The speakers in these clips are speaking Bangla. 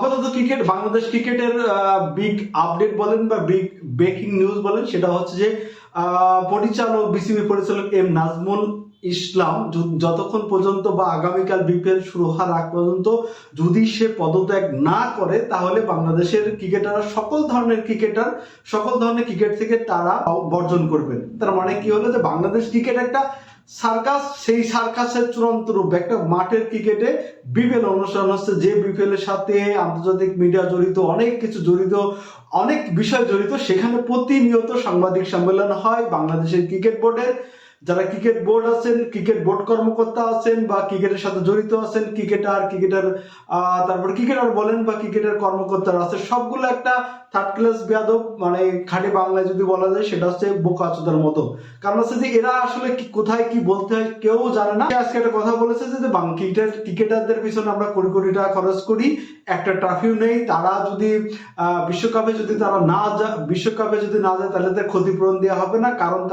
আপাতত ক্রিকেট, বাংলাদেশ ক্রিকেটের বিগ আপডেট বলেন বা বিগ ব্রেকিং নিউজ বলেন, সেটা হচ্ছে যে পরিচালক, বিসিবি পরিচালক এম নাজমুল ইসলাম যতক্ষণ পর্যন্ত বা আগামীকাল বিপিএল শুরু হওয়ার আগ পর্যন্ত যদি সে পদত্যাগ না করে, তাহলে বাংলাদেশের ক্রিকেটাররা সকল ধরনের ক্রিকেট থেকে তারা বর্জন করবেন। তার মানে কি হলো যে বাংলাদেশ ক্রিকেট একটা সার্কাস, সেই সার্কাসের চূড়ান্ত রূপ একটা মাঠের ক্রিকেটে বিপিএল অনুষ্ঠান হচ্ছে, যে বিপিএল এর সাথে আন্তর্জাতিক মিডিয়া জড়িত, অনেক কিছু জড়িত, অনেক বিষয় জড়িত। সেখানে প্রতিনিয়ত সাংবাদিক সম্মেলন হয়। বাংলাদেশের ক্রিকেট বোর্ডের যারা ক্রিকেট বোর্ড আছেন, ক্রিকেট বোর্ড কর্মকর্তা আছেন বা ক্রিকেটের সাথে জড়িত আছেন, ক্রিকেটার বলেন বা ক্রিকেটের কর্মকর্তারা আছে, সবগুলো একটা থার্ড ক্লাস বেয়াদব, মানে খাঁটি বাংলায় যদি বলা যায় সেটা হচ্ছে বোকাচোদার মতো। কারণ হচ্ছে যে এরা আসলে কোথায় কি বলতে হয় কেউ জানে না। আজকে একটা কথা বলেছে যে ক্রিকেটারদের পিছনে আমরা কোটি কোটি টাকা খরচ করি, একটা ট্রফিও নেই, তারা যদি বিশ্বকাপে যদি না যায় তাহলে তাদের ক্ষতিপূরণ দেওয়া হবে না, কারণ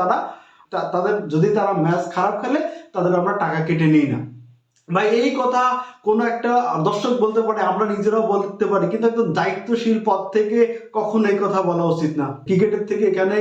যদি তারা ম্যাচ খারাপ খেলে তাদের আমরা টাকা কেটে নিই না। ভাই, এই কথা কোনো একটা দর্শক বলতে পারে, আমরা নিজেরাও বলতে পারি, কিন্তু একদম দায়িত্বশীল পদ থেকে কখনো এই কথা বলা উচিত না। ক্রিকেটের থেকে এখানে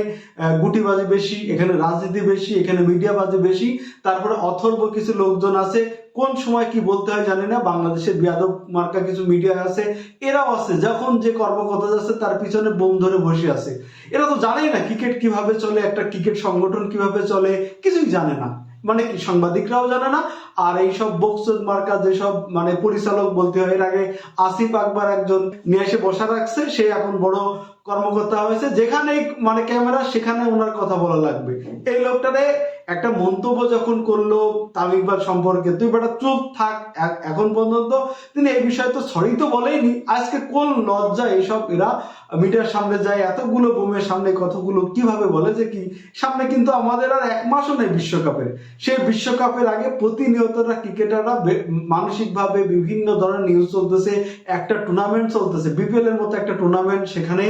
গুটিবাজি বেশি, এখানে রাজনীতি বেশি, এখানে মিডিয়াবাজি বেশি। তারপরে অথর্ব কিছু লোকজন আছে, কোন সময় কি বলতে হয় জানি না। বাংলাদেশের বিয়াদব মার্কা কিছু মিডিয়া আছে, এরাও আছে, যখন যে কর্মকর্তা যাচ্ছে তার পিছনে বোম ধরে বসে আছে। এরা তো জানেই না ক্রিকেট কিভাবে চলে, একটা ক্রিকেট সংগঠন কিভাবে চলে, কিছুই জানে না। মানে কি, সাংবাদিকরাও জানে না। আর এইসব বক্সদ মার্কা যেসব মানে পরিচালক বলতে হয়, এর আগে আসিফ আকবর একজন নিয়ে এসে বসা রাখছে, সে এখন বড় কর্মকর্তা হয়েছে, যেখানে মানে ক্যামেরা সেখানে ওনার কথা বলা লাগবে। এই লোকটারে একটা মন্তব্য যখন করলো তামিম ইকবাল সম্পর্কে, তুই বেটা চুপ থাক, এখন পর্যন্ত তিনি এই বিষয়ে তো সরি তো বলেইনি। আজকে কোন লজ্জা এইসব এরা মিডিয়ার সামনে যায়, এতগুলো বোমের সামনে কথাগুলো কিভাবে বলে যে কি, সামনে কিন্তু আমাদের আর এক মাসও নেই বিশ্বকাপের। সেই বিশ্বকাপের আগে প্রতিনিয়তরা ক্রিকেটাররা মানসিকভাবে বিভিন্ন ধরনের নিউজ চলতেছে, একটা টুর্নামেন্ট চলতেছে, বিপিএল এর মতো একটা টুর্নামেন্ট, সেখানে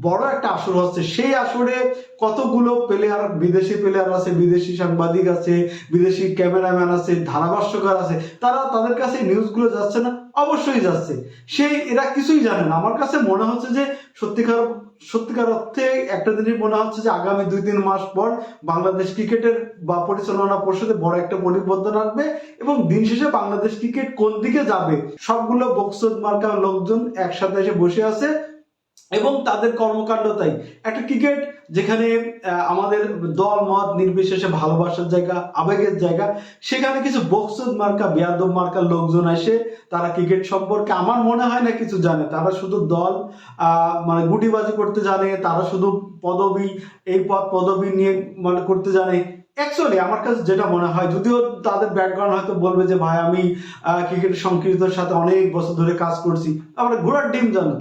বড় একটা আসর হচ্ছে। সেই আসরে কতগুলো প্লেয়ার, বিদেশি প্লেয়ার আছে, বিদেশি সাংবাদিক আছে, বিদেশি ক্যামেরাম্যান আছে, ধারাভাষ্যকার আছে, তাদের কাছে নিউজগুলো যাচ্ছে না? অবশ্যই যাচ্ছে। এরা কিছুই জানে না। আমার কাছে মনে হচ্ছে যে সত্যিকার অর্থে একটা জিনিস মনে হচ্ছে যে আগামী 2-3 মাস পর বাংলাদেশ ক্রিকেটের বা পরিচালনা পর্ষদে বড় একটা পরিবর্তন আসবে, এবং দিন শেষে বাংলাদেশ ক্রিকেট কোন দিকে যাবে সবগুলো বক্সদ মার্কা লোকজন একসাথে এসে বসে আছে, এবং তাদের কর্মকাণ্ড তাই। একটা ক্রিকেট যেখানে আমাদের দল মত নির্বিশেষে ভালোবাসার জায়গা, আবেগের জায়গা, সেখানে কিছু বক্সদ মার্কা, বেয়াদব মার্কার লোকজন এসে তারা ক্রিকেট সম্পর্কে আমার মনে হয় না কিছু জানে। তারা শুধু দল মানে গুটিবাজি করতে জানে, তারা শুধু পদবি নিয়ে মানে করতে জানে। অ্যাকচুয়ালি আমার কাছে যেটা মনে হয়, যদিও তাদের ব্যাকগ্রাউন্ড হয়তো বলবে যে ভাই আমি ক্রিকেট সংস্কৃতির সাথে অনেক বছর ধরে কাজ করছি, আমরা ঘোড়ার ডিম জানো।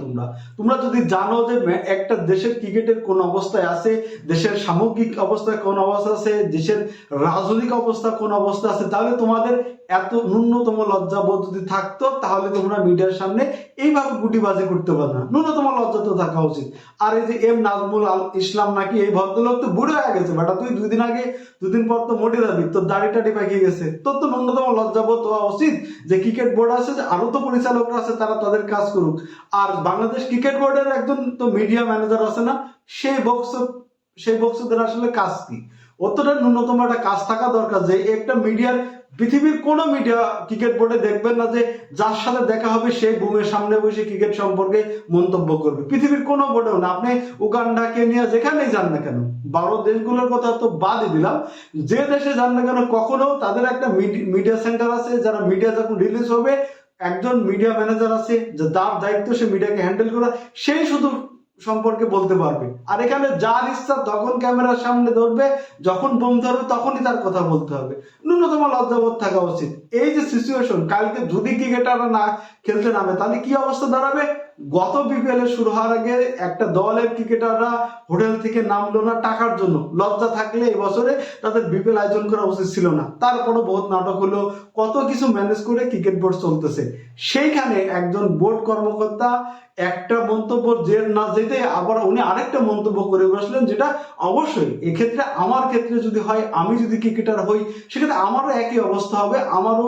তোমরা যদি জানো যে একটা দেশের ক্রিকেটের কোন অবস্থায় আছে, দেশের সামগ্রিক অবস্থায় কোন অবস্থা আছে, দেশের রাজনৈতিক অবস্থা কোন অবস্থা আছে, তাহলে তোমাদের এত ন্যূনতম লজ্জাবোধ যদি থাকতো, তাহলে তোমরা মিডিয়ার সামনে এইভাবে গুটিবাজি করতে পারো না। ন্যূনতম লজ্জা তো থাকা উচিত। আর এই যে এম নাজমুল ইসলাম নাকি, এই ভদ্রলোক তো বুড়ো হয়ে গেছে বেটা। তুই 2 দিন পর তো মোটে যাবি, তোর দাড়ি টাড়ি পাকিয়ে গেছে। তোর তো ন্যূনতম লজ্জাবোধ হওয়া উচিত যে ক্রিকেট বোর্ড আছে, আরো তো পরিচালকরা আছে, তারা তাদের কাজ করুক। আর বাংলাদেশ ক্রিকেট বোর্ডের একজন তো মিডিয়া ম্যানেজার আছে না, সেই বক্সদের আসলে কাজ কি? অতটা ন্যূনতম একটা কাজ থাকা দরকার যে একটা মিডিয়ার, পৃথিবীর কোন মিডিয়া ক্রিকেট বোর্ডে দেখবেন না যে যার সাথে দেখা হবে সেই বুমের সামনে বসে ক্রিকেট সম্পর্কে মন্তব্য করবে। পৃথিবীর কোনো বোর্ডেও না। আপনি উগান্ডা, কেনিয়া যেখানেই যান না কেন, 12 দেশগুলোর কথা তো বাদই দিলাম, যে দেশে যান না কেন, কখনো তাদের একটা মিডিয়া সেন্টার আছে, যারা মিডিয়া যখন রিলিজ হবে একজন মিডিয়া ম্যানেজার আছে, যে তার দায়িত্ব সে মিডিয়াকে হ্যান্ডেল করা, সেই শুধু সম্পর্কে বলতে পারবে। আর এখানে যার ইচ্ছা তখন ক্যামেরার সামনে ধরবে, যখন বোম ধরবে তখনই তার কথা বলতে হবে। ন্যূনতম লজ্জাবোধ থাকা উচিত। এই যে সিচুয়েশন, কালকে যদি ক্রিকেটাররা না খেলতে নামে তাহলে কি অবস্থা দাঁড়াবে? গত বিপিএল এর শুরু হওয়ার আগে একটা দলের ক্রিকেটাররা হোটেল থেকে নামলো না টাকার জন্য। লজ্জা থাকলে এই বছরে তাদের বিপিএল আয়োজন করা উচিত ছিল না। তারপরও বহুত নাটক হলো, কত কিছু ম্যানেজ করে ক্রিকেট বোর্ড চলতেছে। সেইখানে একজন বোর্ড কর্মকর্তা একটা মন্তব্য যে যেতে আবার উনি আরেকটা মন্তব্য করে বসলেন, যেটা অবশ্যই এক্ষেত্রে আমার ক্ষেত্রে যদি হয়, আমি যদি ক্রিকেটার হই, সেক্ষেত্রে আমারও একই অবস্থা হবে, আমারও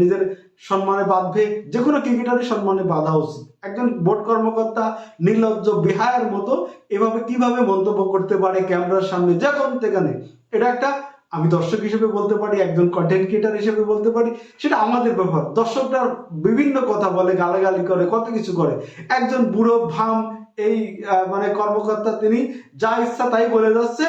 নিজের সম্মানে বাঁধবে, যে কোনো ক্রিকেটারের সম্মানে বাঁধা উচিত। একজন বোর্ড কর্মকর্তা নির্লজ্জ বেহায়ার মতো এভাবে কিভাবে মন্তব্য করতে পারে ক্যামেরার সামনে যখন সেখানে? এটা একটা, আমি দর্শক হিসেবে বলতে পারি, একজন কন্টেন্ট ক্রিয়েটার হিসেবে বলতে পারি, সেটা আমাদের ব্যাপার। দর্শকরা বিভিন্ন কথা বলে, গালাগালি করে, কত কিছু করে। একজন বুড়ো ভাম এই মানে কর্মকর্তা, তিনি যা ইচ্ছা তাই বলে যাচ্ছে।